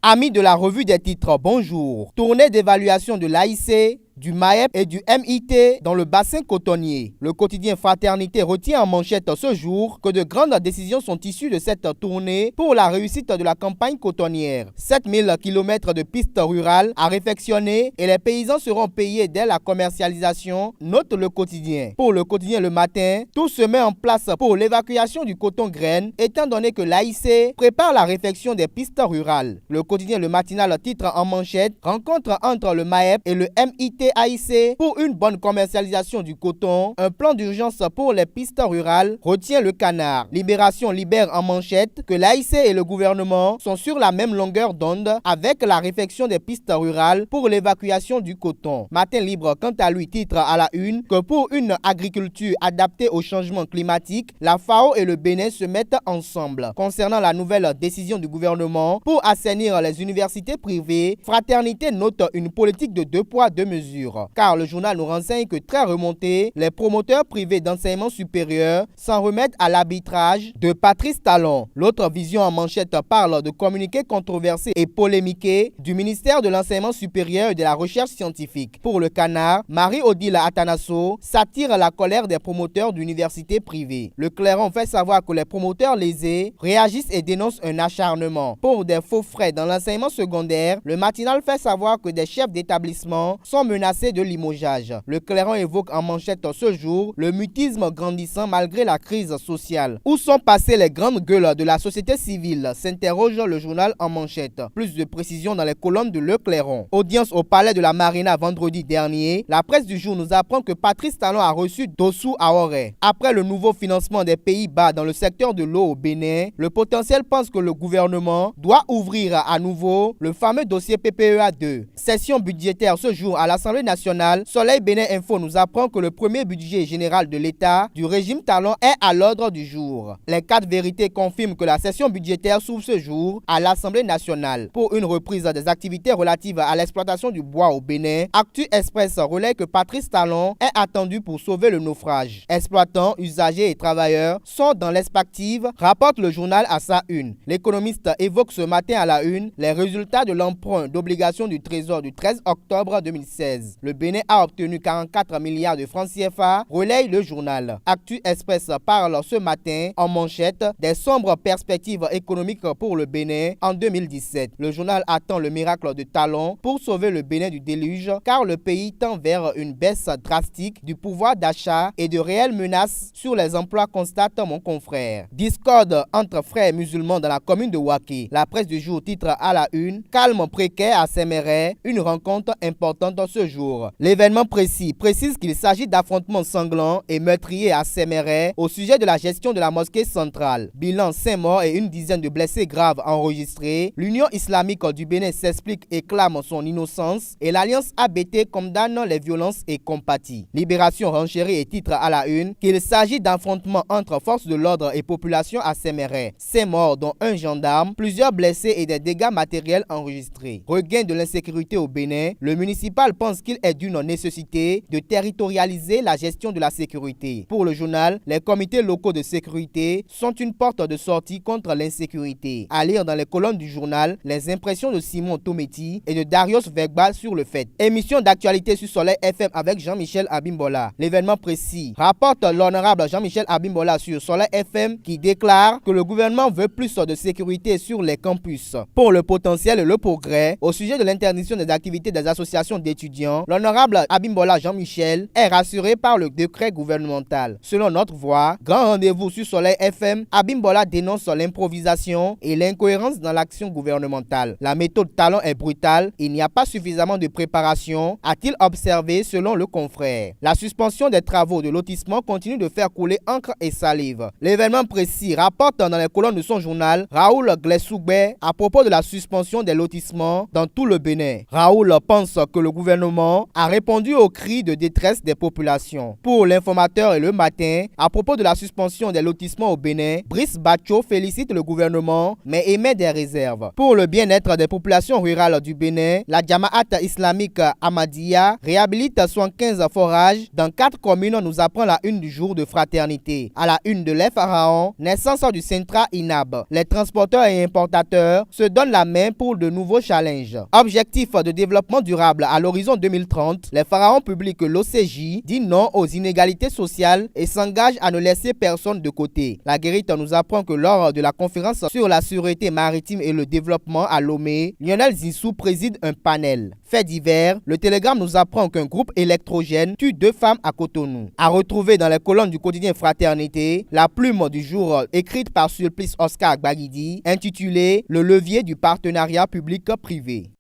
Amis de la revue des titres, bonjour. Tournée d'évaluation de l'AIC, du MAEP et du MIT dans le bassin cotonnier. Le quotidien Fraternité retient en manchette ce jour que de grandes décisions sont issues de cette tournée pour la réussite de la campagne cotonnière. 7000 km de pistes rurales à réfectionner et les paysans seront payés dès la commercialisation, note le quotidien. Pour le quotidien Le Matin, tout se met en place pour l'évacuation du coton graine, étant donné que l'AIC prépare la réfection des pistes rurales. Le quotidien Le Matinal titre en manchette « Rencontre entre le MAEP et le MIT AIC pour une bonne commercialisation du coton, un plan d'urgence pour les pistes rurales, retient le Canard. Libération libère en manchette que l'AIC et le gouvernement sont sur la même longueur d'onde avec la réfection des pistes rurales pour l'évacuation du coton. Matin Libre, quant à lui, titre à la une que pour une agriculture adaptée au changement climatique, la FAO et le Bénin se mettent ensemble. Concernant la nouvelle décision du gouvernement pour assainir les universités privées, Fraternité note une politique de 2 poids 2 mesures. Car le journal nous renseigne que très remonté, les promoteurs privés d'enseignement supérieur s'en remettent à l'arbitrage de Patrice Talon. L'autre vision en manchette parle de communiqués controversés et polémiqués du ministère de l'enseignement supérieur et de la recherche scientifique. Pour le Canard, Marie-Odile Atanasso s'attire la colère des promoteurs d'universités privées. Le Clairon fait savoir que les promoteurs lésés réagissent et dénoncent un acharnement. Pour des faux frais dans l'enseignement secondaire, le Matinal fait savoir que des chefs d'établissement sont menacés de limogeage. Le Clairon évoque en manchette ce jour le mutisme grandissant malgré la crise sociale. Où sont passées les grandes gueules de la société civile, s'interroge le journal en manchette. Plus de précisions dans les colonnes de Le Clairon. Audience au palais de la Marina vendredi dernier. La presse du jour nous apprend que Patrice Talon a reçu Dossou Ahoré. Après le nouveau financement des Pays-Bas dans le secteur de l'eau au Bénin, le potentiel pense que le gouvernement doit ouvrir à nouveau le fameux dossier PPEA 2. Session budgétaire ce jour à l'Assemblée nationale. Soleil Bénin Info nous apprend que le premier budget général de l'État du régime Talon est à l'ordre du jour. Les 4 vérités confirment que la session budgétaire s'ouvre ce jour à l'Assemblée nationale. Pour une reprise des activités relatives à l'exploitation du bois au Bénin, Actu Express relaie que Patrice Talon est attendu pour sauver le naufrage. Exploitants, usagers et travailleurs sont dans l'expectative, rapporte le journal à sa une. L'économiste évoque ce matin à la une les résultats de l'emprunt d'obligations du Trésor du 13 octobre 2016. Le Bénin a obtenu 44 milliards de francs CFA, relaye le journal. Actu Express parle ce matin en manchette des sombres perspectives économiques pour le Bénin en 2017. Le journal attend le miracle de Talon pour sauver le Bénin du déluge car le pays tend vers une baisse drastique du pouvoir d'achat et de réelles menaces sur les emplois, constate mon confrère. Discorde entre frères musulmans dans la commune de Ouaké. La presse du jour titre à la une « Calme précaire à Séméret, une rencontre importante ce jour ». L'événement précise qu'il s'agit d'affrontements sanglants et meurtriers à Séméret au sujet de la gestion de la mosquée centrale. Bilan 5 morts et une dizaine de blessés graves enregistrés. L'Union islamique du Bénin s'explique et clame son innocence et l'Alliance ABT condamne les violences et compatit. Libération renchérit et titre à la une qu'il s'agit d'affrontements entre forces de l'ordre et population à Séméret. 5 morts dont un gendarme, plusieurs blessés et des dégâts matériels enregistrés. Regain de l'insécurité au Bénin, le municipal pense qu'il est d'une nécessité de territorialiser la gestion de la sécurité. Pour le journal, les comités locaux de sécurité sont une porte de sortie contre l'insécurité. À lire dans les colonnes du journal, les impressions de Simon Tometi et de Darius Vegbal sur le fait. Émission d'actualité sur Soleil FM avec Jean-Michel Abimbola. L'événement précis rapporte l'honorable Jean-Michel Abimbola sur Soleil FM qui déclare que le gouvernement veut plus de sécurité sur les campus. Pour le potentiel et le progrès, au sujet de l'interdiction des activités des associations d'étudiants, l'honorable Abimbola Jean-Michel est rassuré par le décret gouvernemental. Selon notre voix, grand rendez-vous sur Soleil FM, Abimbola dénonce l'improvisation et l'incohérence dans l'action gouvernementale. La méthode Talon est brutale, il n'y a pas suffisamment de préparation, a-t-il observé selon le confrère. La suspension des travaux de lotissement continue de faire couler encre et salive. L'événement précis rapporte dans les colonnes de son journal Raoul Glessougbe à propos de la suspension des lotissements dans tout le Bénin. Raoul pense que le gouvernement gouvernement a répondu aux cris de détresse des populations. Pour l'informateur et le matin, à propos de la suspension des lotissements au Bénin, Brice Batcho félicite le gouvernement mais émet des réserves. Pour le bien-être des populations rurales du Bénin, la Jamaat islamique Ahmadiyya réhabilite 75 forages dans 4 communes, nous apprend la une du jour de fraternité. À la une de Les Pharaons, naissance du Centra INAB. Les transporteurs et importateurs se donnent la main pour de nouveaux challenges. Objectif de développement durable à l'horizon 2030, les Pharaons publient que l'OCJ dit non aux inégalités sociales et s'engage à ne laisser personne de côté. La Guérite nous apprend que lors de la conférence sur la sûreté maritime et le développement à Lomé, Lionel Zinsou préside un panel. Fait divers, le Télégramme nous apprend qu'un groupe électrogène tue 2 femmes à Cotonou. À retrouver dans les colonnes du quotidien Fraternité, la plume du jour écrite par Sulpice Oscar Gbagidi, intitulée « Le levier du partenariat public-privé ».